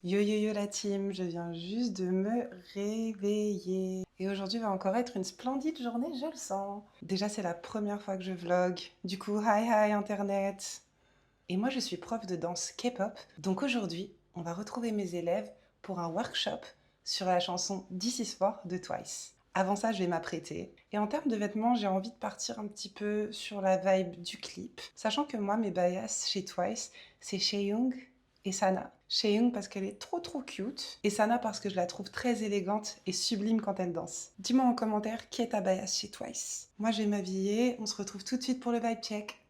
Yo yo yo la team, je viens juste de me réveiller. Et aujourd'hui va encore être une splendide journée, je le sens. Déjà c'est la première fois que je vlog. Du coup, hi hi internet. Et moi je suis prof de danse K-pop. Donc aujourd'hui, on va retrouver mes élèves pour un workshop sur la chanson This Is For de Twice. Avant ça, je vais m'apprêter. Et en termes de vêtements, j'ai envie de partir un petit peu sur la vibe du clip. Sachant que moi, mes bias chez Twice, c'est Chaeyoung et Sana. Chaeyoung parce qu'elle est trop cute. Et Sana parce que je la trouve très élégante et sublime quand elle danse. Dis-moi en commentaire qui est ta bias chez Twice. Moi, je vais m'habiller. On se retrouve tout de suite pour le vibe check.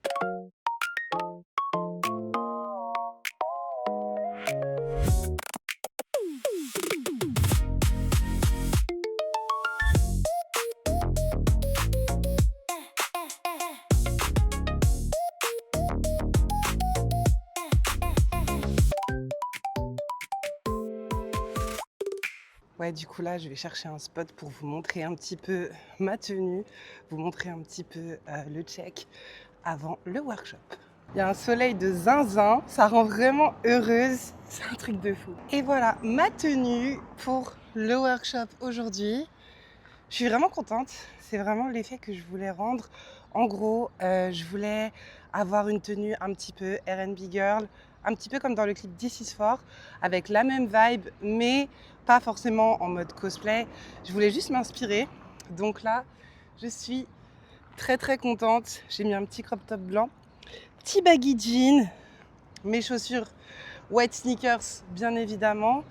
Ouais, du coup là, je vais chercher un spot pour vous montrer un petit peu ma tenue, vous montrer un petit peu le check avant le workshop. Il y a un soleil de zinzin, ça rend vraiment heureuse, c'est un truc de fou. Et voilà ma tenue pour le workshop aujourd'hui. Je suis vraiment contente, c'est vraiment l'effet que je voulais rendre. En gros, je voulais avoir une tenue un petit peu R&B girl, un petit peu comme dans le clip This Is For, avec la même vibe, mais pas forcément en mode cosplay. Je voulais juste m'inspirer. Donc là, je suis très contente. J'ai mis un petit crop top blanc, petit baggy jean, mes chaussures wet sneakers bien évidemment,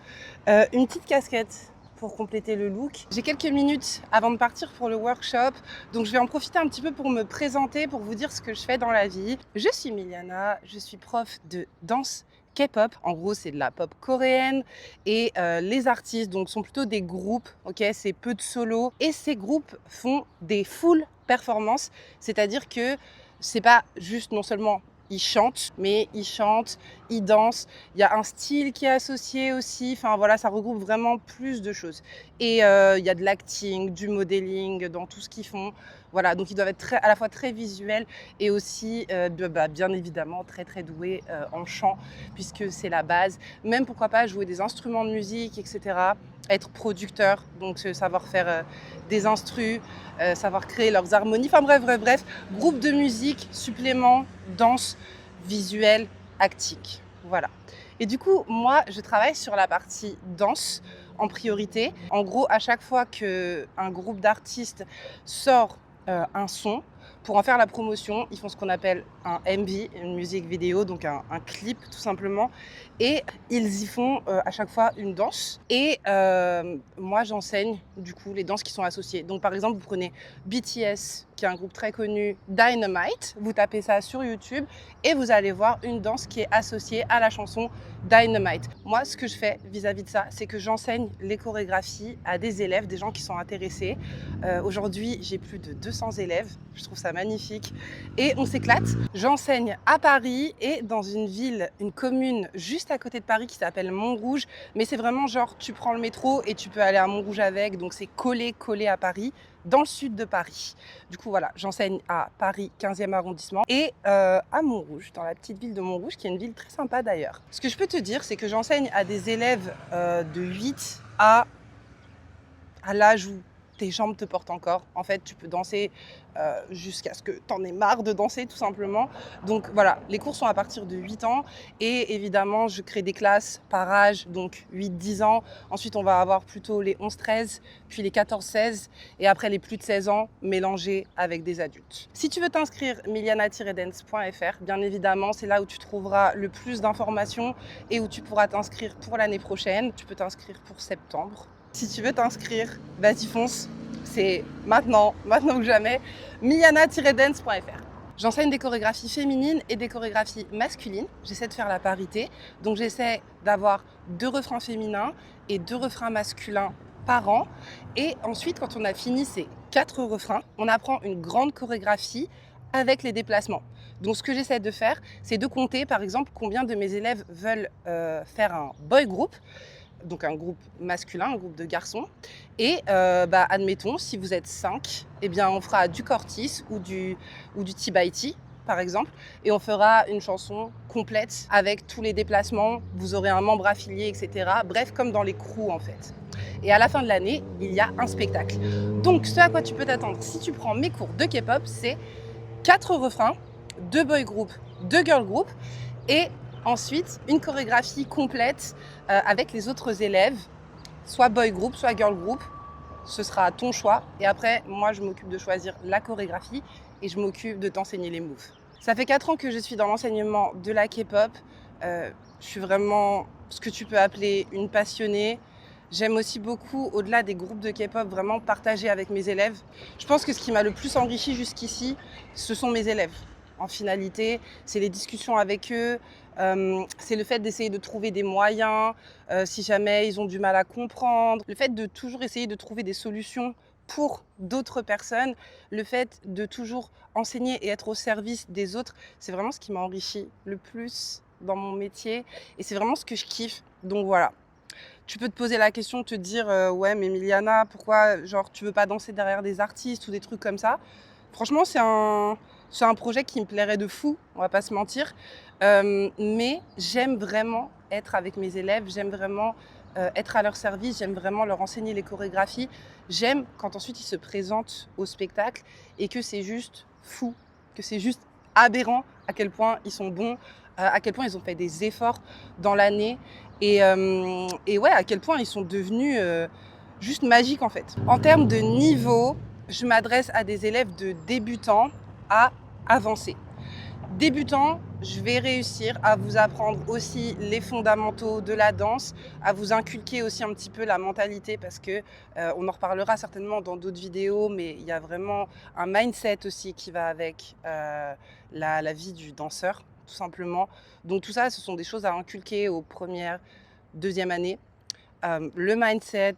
une petite casquette pour compléter le look. J'ai quelques minutes avant de partir pour le workshop, donc je vais en profiter un petit peu pour me présenter, pour vous dire ce que je fais dans la vie. Je suis Miliana, je suis prof de danse K-pop. En gros, c'est de la pop coréenne et les artistes donc sont plutôt des groupes, ok, c'est peu de solos et ces groupes font des full performances, c'est-à-dire que c'est pas juste non seulement ils chantent, mais ils chantent, ils dansent. Il y a un style qui est associé aussi. Enfin voilà, ça regroupe vraiment plus de choses. Et il y a de l'acting, du modeling dans tout ce qu'ils font. Voilà, donc ils doivent être à la fois très visuels et aussi, bien évidemment, très doués en chant, puisque c'est la base. Même pourquoi pas jouer des instruments de musique, etc. Être producteur, donc savoir faire des instrus, savoir créer leurs harmonies. Enfin bref, groupe de musique, supplément, danse, visuel, acting. Voilà. Et du coup, moi, je travaille sur la partie danse en priorité. En gros, à chaque fois qu'un groupe d'artistes sort un son, pour en faire la promotion, ils font ce qu'on appelle un MV, une musique vidéo, donc un clip tout simplement. Et ils y font à chaque fois une danse. Et moi, j'enseigne du coup les danses qui sont associées. Donc par exemple, vous prenez BTS, qui est un groupe très connu, Dynamite, vous tapez ça sur YouTube et vous allez voir une danse qui est associée à la chanson Dynamite. Moi, ce que je fais vis-à-vis de ça, c'est que j'enseigne les chorégraphies à des élèves, des gens qui sont intéressés. Aujourd'hui, j'ai plus de 200 élèves, je trouve ça magnifique et on s'éclate. J'enseigne à Paris et dans une ville, une commune juste à côté de Paris qui s'appelle Montrouge, mais c'est vraiment genre tu prends le métro et tu peux aller à Montrouge avec, donc c'est collé à Paris, dans le sud de Paris. Du coup voilà, j'enseigne à Paris 15e arrondissement et à Montrouge, dans la petite ville de Montrouge, qui est une ville très sympa d'ailleurs. Ce que je peux te dire, c'est que j'enseigne à des élèves de 8 à l'âge où tes jambes te portent encore. En fait, tu peux danser jusqu'à ce que tu en aies marre de danser, tout simplement. Donc voilà, les cours sont à partir de 8 ans. Et évidemment, je crée des classes par âge, donc 8-10 ans. Ensuite, on va avoir plutôt les 11-13, puis les 14-16. Et après, les plus de 16 ans, mélangés avec des adultes. Si tu veux t'inscrire, miliana-dance.fr, bien évidemment, c'est là où tu trouveras le plus d'informations et où tu pourras t'inscrire pour l'année prochaine. Tu peux t'inscrire pour septembre. Si tu veux t'inscrire, vas-y fonce, c'est maintenant ou jamais, miliana-dance.fr. J'enseigne des chorégraphies féminines et des chorégraphies masculines. J'essaie de faire la parité, donc j'essaie d'avoir 2 refrains féminins et 2 refrains masculins par an. Et ensuite, quand on a fini ces 4 refrains, on apprend une grande chorégraphie avec les déplacements. Donc ce que j'essaie de faire, c'est de compter par exemple combien de mes élèves veulent faire un boy group, donc un groupe masculin, un groupe de garçons. Et admettons, si vous êtes 5, eh bien on fera du Cortis ou du T-by-T. par exemple, et on fera une chanson complète avec tous les déplacements, vous aurez un membre affilié, etc. Bref, comme dans les crews en fait. Et à la fin de l'année, il y a un spectacle. Donc ce à quoi tu peux t'attendre si tu prends mes cours de K-pop, c'est 4 refrains, 2 boy group, 2 girl group, et ensuite une chorégraphie complète avec les autres élèves, soit boy group, soit girl group. Ce sera ton choix. Et après, moi, je m'occupe de choisir la chorégraphie et je m'occupe de t'enseigner les moves. Ça fait 4 ans que je suis dans l'enseignement de la K-pop. Je suis vraiment ce que tu peux appeler une passionnée. J'aime aussi beaucoup, au-delà des groupes de K-pop, vraiment partager avec mes élèves. Je pense que ce qui m'a le plus enrichi jusqu'ici, ce sont mes élèves. En finalité, c'est les discussions avec eux, c'est le fait d'essayer de trouver des moyens, si jamais ils ont du mal à comprendre, le fait de toujours essayer de trouver des solutions pour d'autres personnes, le fait de toujours enseigner et être au service des autres, c'est vraiment ce qui m'a enrichi le plus dans mon métier et c'est vraiment ce que je kiffe. Donc voilà. Tu peux te poser la question, te dire ouais mais Miliana, pourquoi genre tu veux pas danser derrière des artistes ou des trucs comme ça. Franchement c'est un projet qui me plairait de fou, on va pas se mentir. Mais j'aime vraiment être avec mes élèves, j'aime vraiment être à leur service, j'aime vraiment leur enseigner les chorégraphies. J'aime quand ensuite ils se présentent au spectacle et que c'est juste fou, que c'est juste aberrant à quel point ils sont bons, à quel point ils ont fait des efforts dans l'année et ouais, à quel point ils sont devenus juste magiques en fait. En termes de niveau, je m'adresse à des élèves de débutants à avancés. Débutants, je vais réussir à vous apprendre aussi les fondamentaux de la danse, à vous inculquer aussi un petit peu la mentalité parce que on en reparlera certainement dans d'autres vidéos, mais il y a vraiment un mindset aussi qui va avec la vie du danseur, tout simplement. Donc tout ça, ce sont des choses à inculquer aux premières, deuxième années. Le mindset,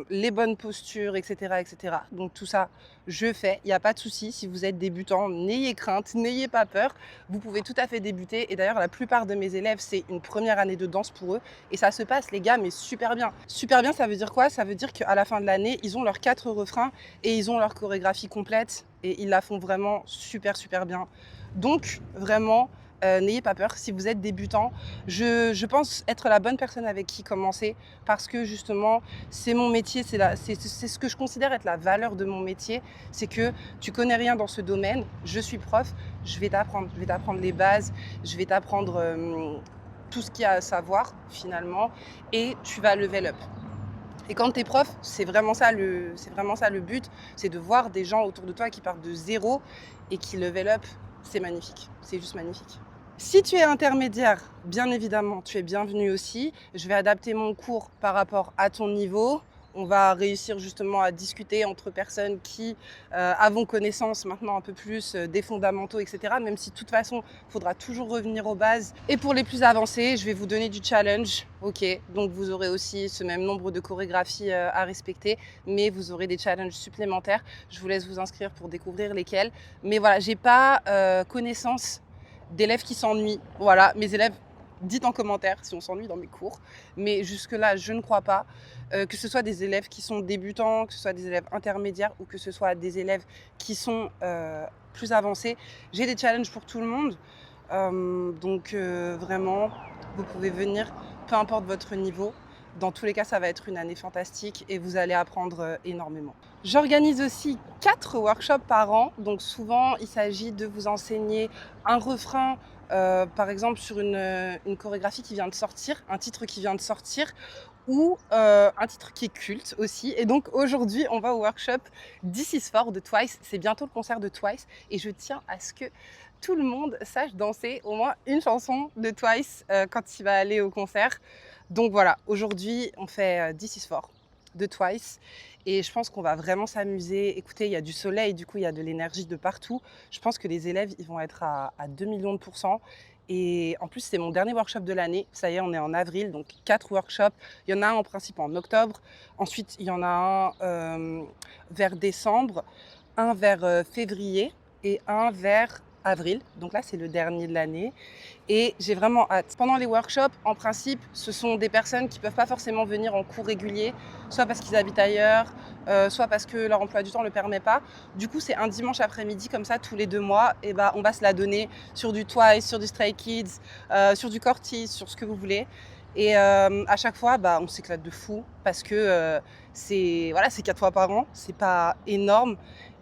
les bonnes postures, etc., etc. Donc tout ça, je fais. Il n'y a pas de souci. Si vous êtes débutant, n'ayez crainte, n'ayez pas peur. Vous pouvez tout à fait débuter. Et d'ailleurs, la plupart de mes élèves, c'est une première année de danse pour eux. Et ça se passe, les gars, mais super bien. Super bien, ça veut dire quoi? Ça veut dire qu'à la fin de l'année, ils ont leurs 4 refrains et ils ont leur chorégraphie complète. Et ils la font vraiment super, super bien. Donc, vraiment, n'ayez pas peur si vous êtes débutant. Je pense être la bonne personne avec qui commencer parce que justement, c'est mon métier, c'est ce que je considère être la valeur de mon métier. C'est que tu connais rien dans ce domaine, je suis prof, je vais t'apprendre les bases, je vais t'apprendre tout ce qu'il y a à savoir finalement et tu vas level up. Et quand tu es prof, c'est vraiment ça le but, c'est de voir des gens autour de toi qui partent de zéro et qui level up. C'est magnifique, c'est juste magnifique. Si tu es intermédiaire, bien évidemment, tu es bienvenu aussi. Je vais adapter mon cours par rapport à ton niveau. On va réussir justement à discuter entre personnes qui avons connaissance maintenant un peu plus des fondamentaux, etc. Même si de toute façon, il faudra toujours revenir aux bases. Et pour les plus avancés, je vais vous donner du challenge. Ok, donc vous aurez aussi ce même nombre de chorégraphies à respecter, mais vous aurez des challenges supplémentaires. Je vous laisse vous inscrire pour découvrir lesquels. Mais voilà, j'ai pas connaissance d'élèves qui s'ennuient. Voilà, mes élèves, dites en commentaire si on s'ennuie dans mes cours. Mais jusque-là, je ne crois pas. Que ce soit des élèves qui sont débutants, que ce soit des élèves intermédiaires ou que ce soit des élèves qui sont plus avancés. J'ai des challenges pour tout le monde. Donc vraiment, vous pouvez venir, peu importe votre niveau. Dans tous les cas, ça va être une année fantastique et vous allez apprendre énormément. J'organise aussi 4 workshops par an. Donc souvent, il s'agit de vous enseigner un refrain, par exemple sur une chorégraphie qui vient de sortir, un titre qui vient de sortir, ou un titre qui est culte aussi. Et donc aujourd'hui, on va au workshop This Is For de Twice. C'est bientôt le concert de Twice et je tiens à ce que tout le monde sache danser au moins une chanson de Twice quand il va aller au concert. Donc voilà, aujourd'hui, on fait This Is For de Twice et je pense qu'on va vraiment s'amuser. Écoutez, il y a du soleil, du coup, il y a de l'énergie de partout. Je pense que les élèves, ils vont être à 2 millions de %. Et en plus, c'est mon dernier workshop de l'année. Ça y est, on est en avril, donc 4 workshops. Il y en a un en principe en octobre. Ensuite, il y en a un vers décembre, un vers février et un vers avril. Donc là, c'est le dernier de l'année. Et j'ai vraiment hâte. Pendant les workshops, en principe, ce sont des personnes qui ne peuvent pas forcément venir en cours régulier, soit parce qu'ils habitent ailleurs, soit parce que leur emploi du temps ne le permet pas. Du coup, c'est un dimanche après-midi, comme ça, tous les 2 mois, et ben, on va se la donner sur du Twice, sur du Stray Kids, sur du Cortez, sur ce que vous voulez. Et à chaque fois, bah, on s'éclate de fou parce que c'est 4 fois par an, c'est pas énorme.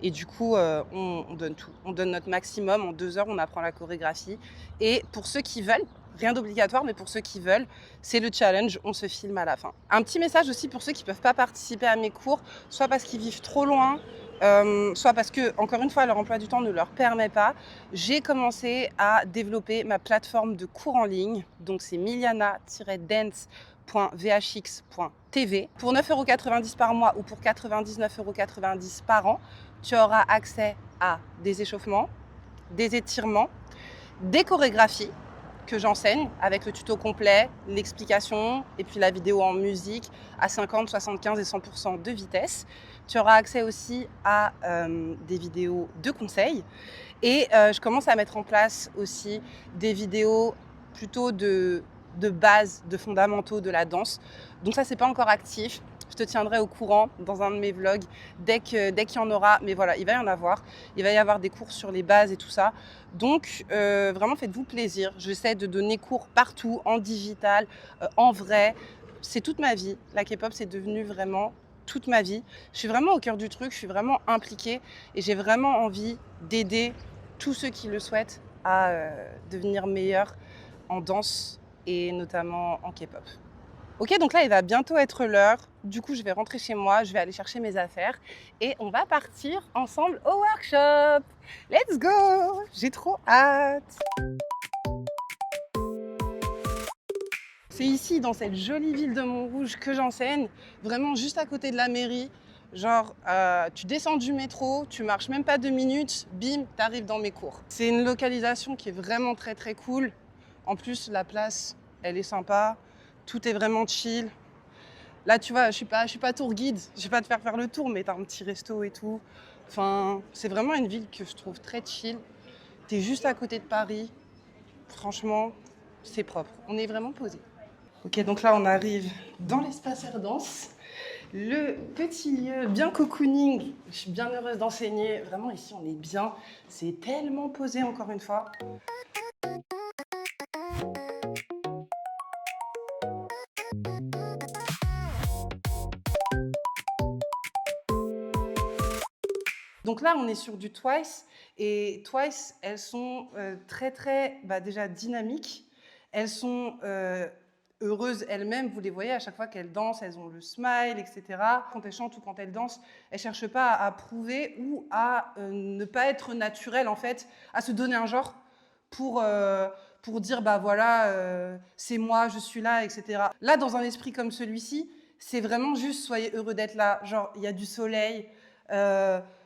Et du coup, on donne tout. On donne notre maximum. En 2 heures, on apprend la chorégraphie. Et pour ceux qui veulent, rien d'obligatoire, mais pour ceux qui veulent, c'est le challenge. On se filme à la fin. Un petit message aussi pour ceux qui ne peuvent pas participer à mes cours, soit parce qu'ils vivent trop loin, soit parce que, encore une fois, leur emploi du temps ne leur permet pas. J'ai commencé à développer ma plateforme de cours en ligne. Donc, c'est miliana-dance.vhx.tv. Pour 9,90 € par mois ou pour 99,90 € par an, tu auras accès à des échauffements, des étirements, des chorégraphies que j'enseigne avec le tuto complet, l'explication et puis la vidéo en musique à 50, 75 et 100% de vitesse. Tu auras accès aussi à des vidéos de conseils et je commence à mettre en place aussi des vidéos plutôt de base, de fondamentaux de la danse. Donc ça, c'est pas encore actif. Je te tiendrai au courant dans un de mes vlogs dès qu'il y en aura. Mais voilà, il va y en avoir. Il va y avoir des cours sur les bases et tout ça. Donc, vraiment, faites-vous plaisir. J'essaie de donner cours partout, en digital, en vrai. C'est toute ma vie. La K-pop, c'est devenu vraiment toute ma vie. Je suis vraiment au cœur du truc. Je suis vraiment impliquée. Et j'ai vraiment envie d'aider tous ceux qui le souhaitent à devenir meilleurs en danse et notamment en K-pop. Ok, donc là, il va bientôt être l'heure. Du coup, je vais rentrer chez moi, je vais aller chercher mes affaires et on va partir ensemble au workshop. Let's go! J'ai trop hâte! C'est ici, dans cette jolie ville de Montrouge, que j'enseigne, vraiment juste à côté de la mairie. Genre, tu descends du métro, tu marches même pas 2 minutes, bim, t'arrives dans mes cours. C'est une localisation qui est vraiment très très cool. En plus, la place, elle est sympa. Tout est vraiment chill. Là, tu vois, je suis pas tour guide. Je vais pas te faire le tour, mais t'as un petit resto et tout. Enfin, c'est vraiment une ville que je trouve très chill. T'es juste à côté de Paris. Franchement, c'est propre. On est vraiment posé. Ok, donc là, on arrive dans l'espace Air Danse. Le petit lieu bien cocooning. Je suis bien heureuse d'enseigner. Vraiment, ici, on est bien. C'est tellement posé, encore une fois. Donc là, on est sur du Twice. Et Twice, elles sont très, très déjà dynamiques. Elles sont heureuses elles-mêmes. Vous les voyez à chaque fois qu'elles dansent, elles ont le smile, etc. Quand elles chantent ou quand elles dansent, elles ne cherchent pas à prouver ou à ne pas être naturelles, en fait, à se donner un genre pour dire, bah voilà, c'est moi, je suis là, etc. Là, dans un esprit comme celui-ci, c'est vraiment juste, soyez heureux d'être là. Genre, il y a du soleil,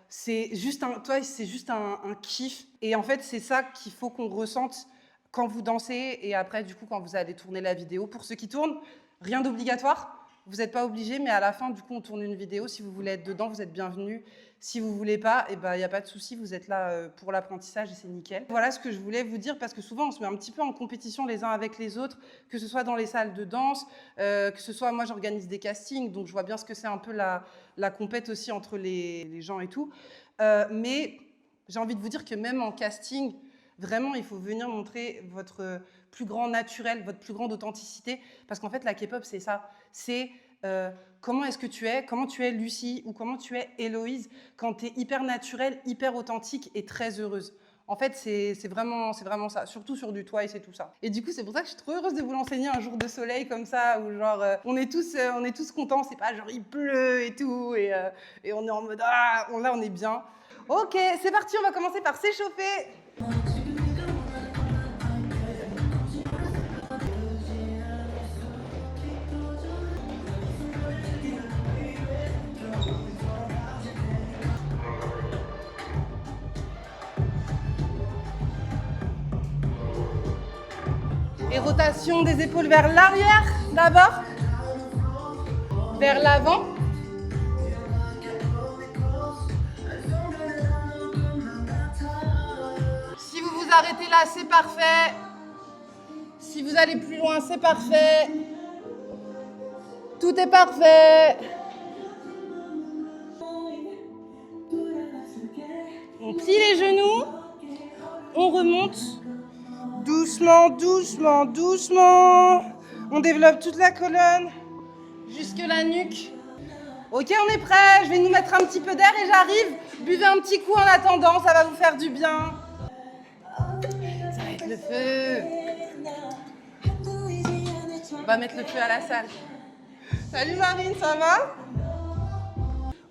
c'est juste un kiff. Et en fait, c'est ça qu'il faut qu'on ressente quand vous dansez et après, du coup, quand vous allez tourner la vidéo. Pour ceux qui tournent, rien d'obligatoire. Vous n'êtes pas obligés, mais à la fin, du coup, on tourne une vidéo. Si vous voulez être dedans, vous êtes bienvenus. Si vous ne voulez pas, il n'y a pas de souci. Vous êtes là pour l'apprentissage et c'est nickel. Voilà ce que je voulais vous dire parce que souvent, on se met un petit peu en compétition les uns avec les autres, que ce soit dans les salles de danse, que ce soit, moi, j'organise des castings, donc je vois bien ce que c'est un peu la compète aussi entre les gens et tout. Mais j'ai envie de vous dire que même en casting, vraiment, il faut venir montrer votre plus grand naturel, votre plus grande authenticité. Parce qu'en fait, la K-pop, c'est ça. C'est comment est-ce que tu es, comment tu es Lucie ou comment tu es Héloïse quand tu es hyper naturelle, hyper authentique et très heureuse. En fait, c'est vraiment ça, surtout sur du Twice et tout ça. Et du coup, c'est pour ça que je suis trop heureuse de vous l'enseigner un jour de soleil comme ça, où genre, on est tous contents, c'est pas genre il pleut et tout, et on est en mode, là, on est bien. Ok, c'est parti, on va commencer par s'échauffer. Et rotation des épaules vers l'arrière d'abord, vers l'avant. Si vous arrêtez là, c'est parfait. Si vous allez plus loin, c'est parfait. Tout est parfait. On plie les genoux. On remonte. Doucement, doucement, doucement. On développe toute la colonne. Jusque la nuque. Ok, on est prêt. Je vais nous mettre un petit peu d'air et j'arrive. Buvez un petit coup en attendant, ça va vous faire du bien. Ça va être le feu. On va mettre le feu à la salle. Salut Marine, ça va?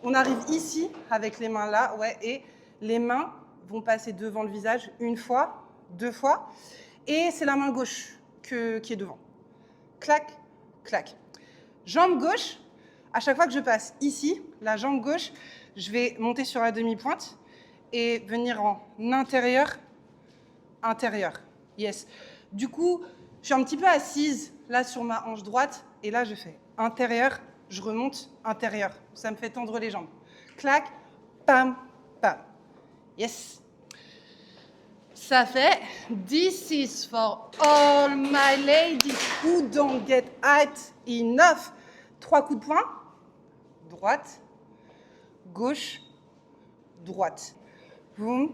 On arrive ici avec les mains là, ouais, et les mains vont passer devant le visage une fois, deux fois, et c'est la main gauche qui est devant. Clac, clac. Jambe gauche, à chaque fois que je passe ici, la jambe gauche, je vais monter sur la demi-pointe et venir en intérieur, intérieur. Yes. Du coup, je suis un petit peu assise là sur ma hanche droite et là je fais intérieur, je remonte, intérieur. Ça me fait tendre les jambes. Clac, pam, pam. Yes. Ça fait this is for all my ladies who don't get height enough. 3 coups de poing. Droite, gauche, droite. Boum.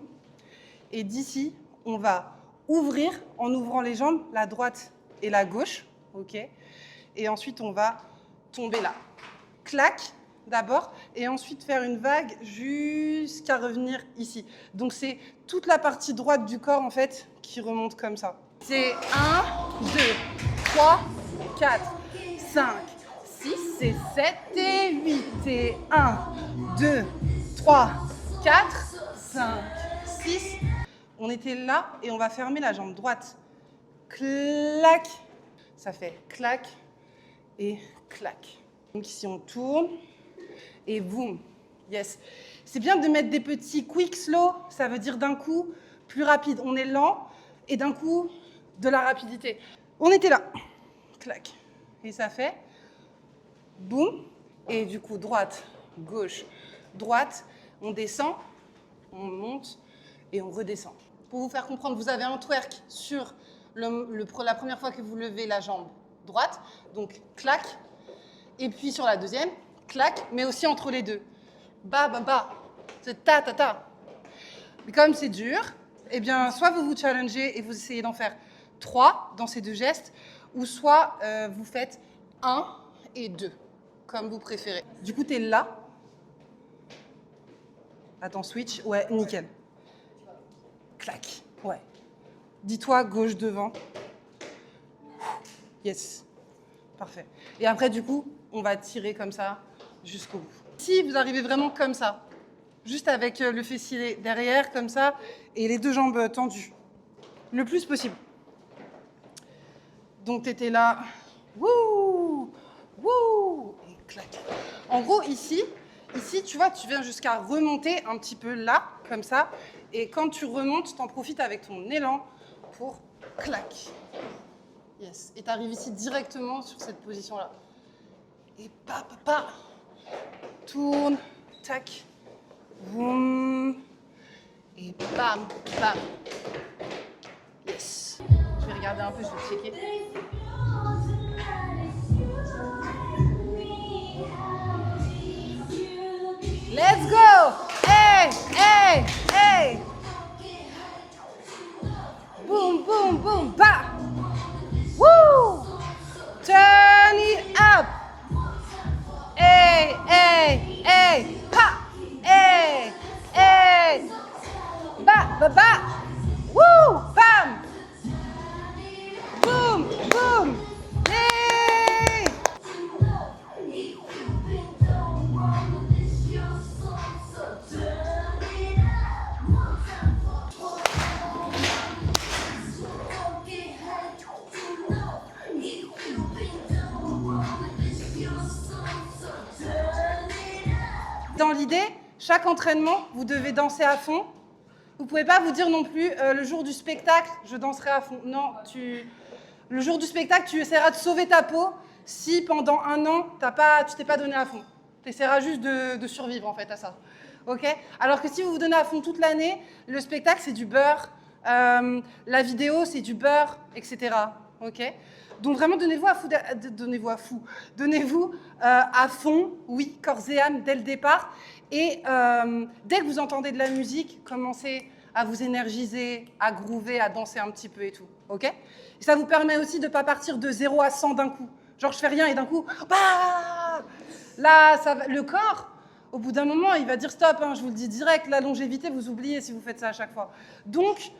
Et d'ici, on va ouvrir en ouvrant les jambes, la droite et la gauche. OK. Et ensuite, on va tomber là. Clac, d'abord, et ensuite faire une vague jusqu'à revenir ici. Donc, c'est toute la partie droite du corps, en fait, qui remonte comme ça. C'est 1, 2, 3, 4, 5, 6 et 7 et 8 et 1, 2, 3, 4, 5, 6. On était là et on va fermer la jambe droite. Clac. Ça fait clac et clac. Donc ici on tourne et boum. Yes. C'est bien de mettre des petits quick slow, ça veut dire d'un coup plus rapide. On est lent et d'un coup de la rapidité. On était là. Clac. Et ça fait boum. Et du coup droite, gauche, droite. On descend, on monte et on redescend. Pour vous faire comprendre, vous avez un twerk sur la première fois que vous levez la jambe droite, donc clac, et puis sur la deuxième, clac, mais aussi entre les deux. Ba, ba, ba, c'est ta, ta, ta. Mais comme c'est dur, eh bien, soit vous vous challengez et vous essayez d'en faire 3 dans ces 2 gestes, ou soit vous faites 1 et 2, comme vous préférez. Du coup, tu es là. Attends, switch. Ouais, nickel. Clac. Ouais. Dis-toi gauche devant. Yes. Parfait. Et après, du coup, on va tirer comme ça jusqu'au bout. Si vous arrivez vraiment comme ça, juste avec le fessier derrière, comme ça, et les 2 jambes tendues, le plus possible. Donc, tu étais là. Wouh! Wouh! Et clac. En gros, ici, tu vois, tu viens jusqu'à remonter un petit peu là, comme ça. Et quand tu remontes, tu en profites avec ton élan pour clac. Yes. Et tu arrives ici directement sur cette position-là. Et pa, pa, pa. Tourne, tac, boum. Et bam, bam. Yes. Je vais regarder un peu, je vais checker. Let's go! Hey, hey, hey! Boom, boom, boom, ba! Woo! Turn it up! Hey, hey, hey! Ha! Hey, hey! Ba, ba, ba! Woo! Bam! Boom, boom! Hey! Dans l'idée, chaque entraînement, vous devez danser à fond. Vous ne pouvez pas vous dire non plus, le jour du spectacle, je danserai à fond. Non, le jour du spectacle, tu essaieras de sauver ta peau si pendant 1 an, tu t'es pas donné à fond. Tu essaieras juste de survivre en fait à ça. Ok ? Alors que si vous vous donnez à fond toute l'année, le spectacle, c'est du beurre. La vidéo, c'est du beurre, etc. Ok. Donc vraiment, donnez-vous à fond, oui, corps et âme, dès le départ. Et dès que vous entendez de la musique, commencez à vous énergiser, à groover, à danser un petit peu et tout, ok. Et ça vous permet aussi de ne pas partir de 0 à 100 d'un coup. Genre, je fais rien et d'un coup, bah là, le corps, au bout d'un moment, il va dire stop, hein, je vous le dis direct, la longévité, vous oubliez si vous faites ça à chaque fois. Donc,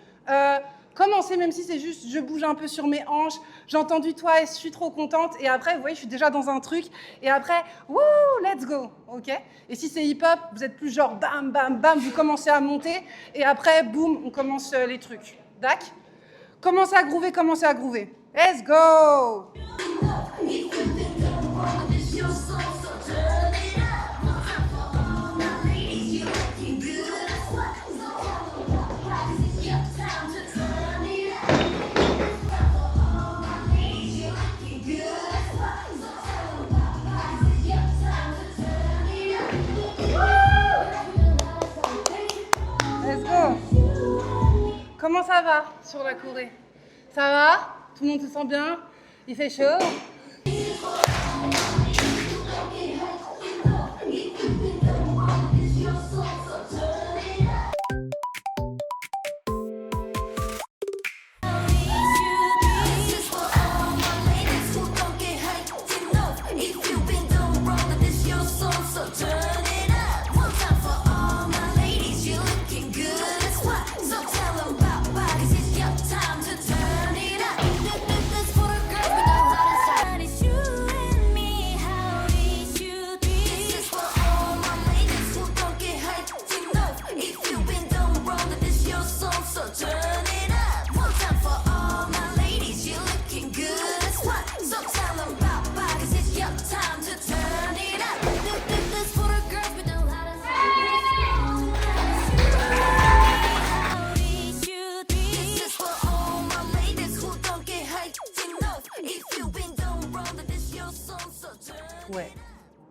commencez, même si c'est juste, je bouge un peu sur mes hanches, j'entends du Twice, je suis trop contente, et après, vous voyez, je suis déjà dans un truc, et après, wouh, let's go, ok. Et si c'est hip-hop, vous êtes plus genre bam, bam, bam, vous commencez à monter, et après, boum, on commence les trucs, d'accord. Commencez à groover, let's go. Let's go. Comment ça va sur la Corée? Ça va? Tout le monde se sent bien? Il fait chaud?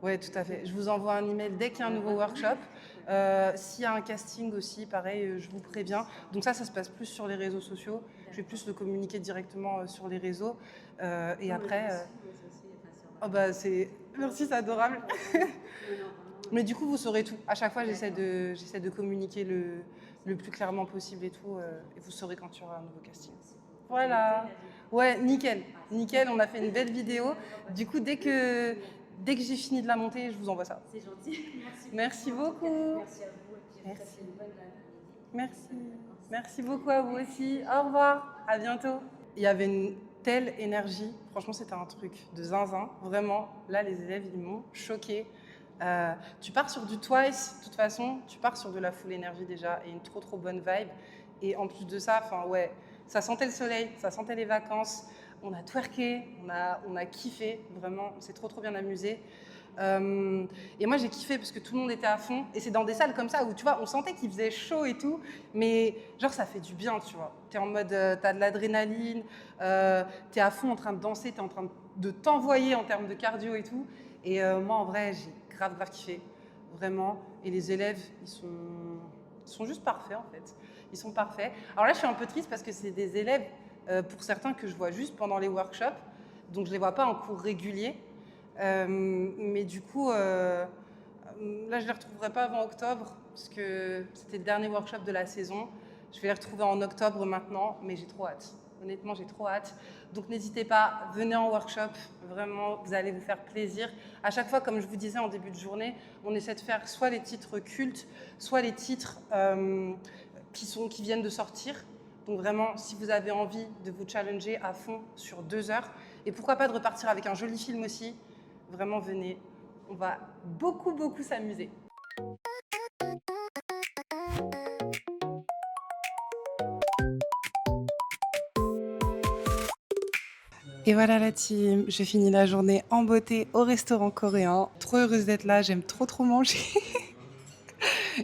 Ouais, tout à fait. Je vous envoie un email dès qu'il y a un nouveau workshop. S'il y a un casting aussi, pareil, je vous préviens. Donc ça se passe plus sur les réseaux sociaux. Je vais plus le communiquer directement sur les réseaux. Et après... Oh bah merci, c'est adorable. Mais du coup, vous saurez tout. À chaque fois, j'essaie de communiquer le plus clairement possible et tout. Et vous saurez quand il y aura un nouveau casting. Voilà. Ouais, nickel. Nickel, on a fait une belle vidéo. Du coup, dès que j'ai fini de la monter, je vous envoie ça. C'est gentil. Merci beaucoup. Merci à vous. Et puis, Merci. une bonne après-midi. Merci. Merci beaucoup à vous aussi. Au revoir. À bientôt. Il y avait une telle énergie. Franchement, c'était un truc de zinzin. Vraiment, là, les élèves, ils m'ont choquée. Tu pars sur du Twice, de toute façon, tu pars sur de la full énergie déjà et une trop bonne vibe. Et en plus de ça, ouais, ça sentait le soleil, ça sentait les vacances. On a twerké, on a kiffé, vraiment, on s'est trop bien amusé. Et moi j'ai kiffé parce que tout le monde était à fond. Et c'est dans des salles comme ça où tu vois, on sentait qu'il faisait chaud et tout, mais genre ça fait du bien, tu vois. T'es en mode, t'as de l'adrénaline, t'es à fond en train de danser, t'es en train de t'envoyer en termes de cardio et tout. Et moi en vrai, j'ai grave kiffé, vraiment. Et les élèves, ils sont juste parfaits en fait. Ils sont parfaits. Alors là, je suis un peu triste parce que c'est des élèves, pour certains, que je vois juste pendant les workshops. Donc, je ne les vois pas en cours régulier. Mais du coup, là, je ne les retrouverai pas avant octobre parce que c'était le dernier workshop de la saison. Je vais les retrouver en octobre maintenant, mais j'ai trop hâte. Honnêtement, j'ai trop hâte. Donc, n'hésitez pas, venez en workshop. Vraiment, vous allez vous faire plaisir. À chaque fois, comme je vous disais en début de journée, on essaie de faire soit les titres cultes, soit les titres qui viennent de sortir. Donc vraiment, si vous avez envie de vous challenger à fond sur 2 heures, et pourquoi pas de repartir avec un joli film aussi, vraiment venez, on va beaucoup s'amuser. Et voilà la team, j'ai fini la journée en beauté au restaurant coréen. Trop heureuse d'être là, j'aime trop manger.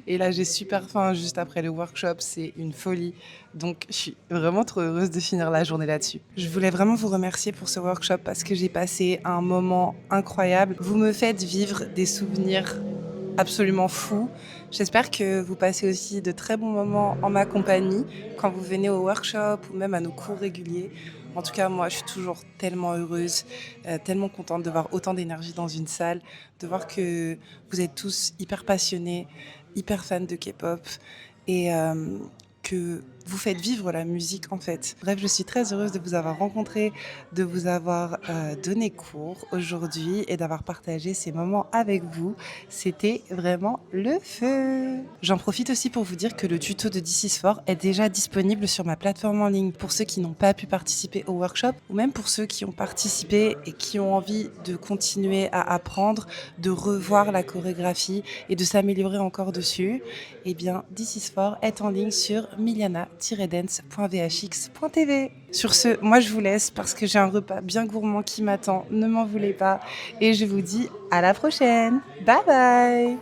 Et là, j'ai super faim juste après le workshop, c'est une folie. Donc, je suis vraiment trop heureuse de finir la journée là-dessus. Je voulais vraiment vous remercier pour ce workshop parce que j'ai passé un moment incroyable. Vous me faites vivre des souvenirs absolument fou. J'espère que vous passez aussi de très bons moments en ma compagnie quand vous venez au workshop ou même à nos cours réguliers. En tout cas, moi, je suis toujours tellement heureuse, tellement contente de voir autant d'énergie dans une salle, de voir que vous êtes tous hyper passionnés, hyper fans de K-pop et que vous faites vivre la musique en fait. Bref, je suis très heureuse de vous avoir rencontré, de vous avoir donné cours aujourd'hui et d'avoir partagé ces moments avec vous. C'était vraiment le feu. J'en profite aussi pour vous dire que le tuto de This is For est déjà disponible sur ma plateforme en ligne pour ceux qui n'ont pas pu participer au workshop ou même pour ceux qui ont participé et qui ont envie de continuer à apprendre, de revoir la chorégraphie et de s'améliorer encore dessus. Eh bien, This is For est en ligne sur miliana-dance.vhx.tv. Sur ce, moi je vous laisse parce que j'ai un repas bien gourmand qui m'attend. Ne m'en voulez pas. Et je vous dis à la prochaine. Bye bye.